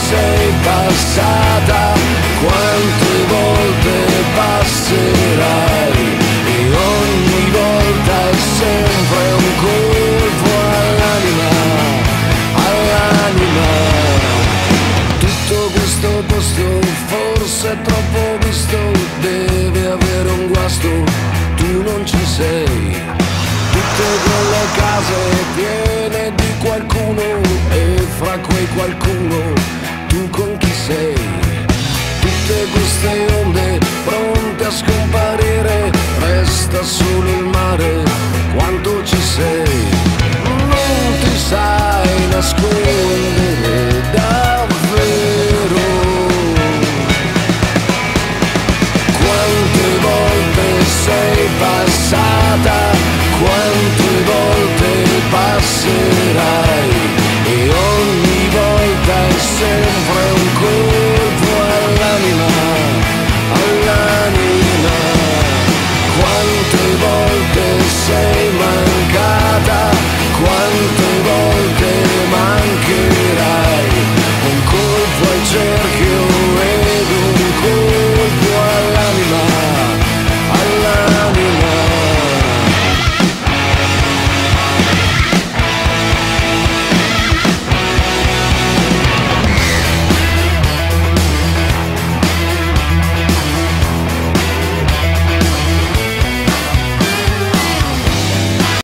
sei passata, quante volte passerai, e ogni volta è sempre un colpo all'anima, all'anima. Tutto questo posto forse è troppo visto, deve avere un guasto, tu non ci sei. Tutte quelle case piene di qualcuno, e fra quei qualcuno tu con chi sei? Tutte queste onde pronte a scomparire, resta solo il mare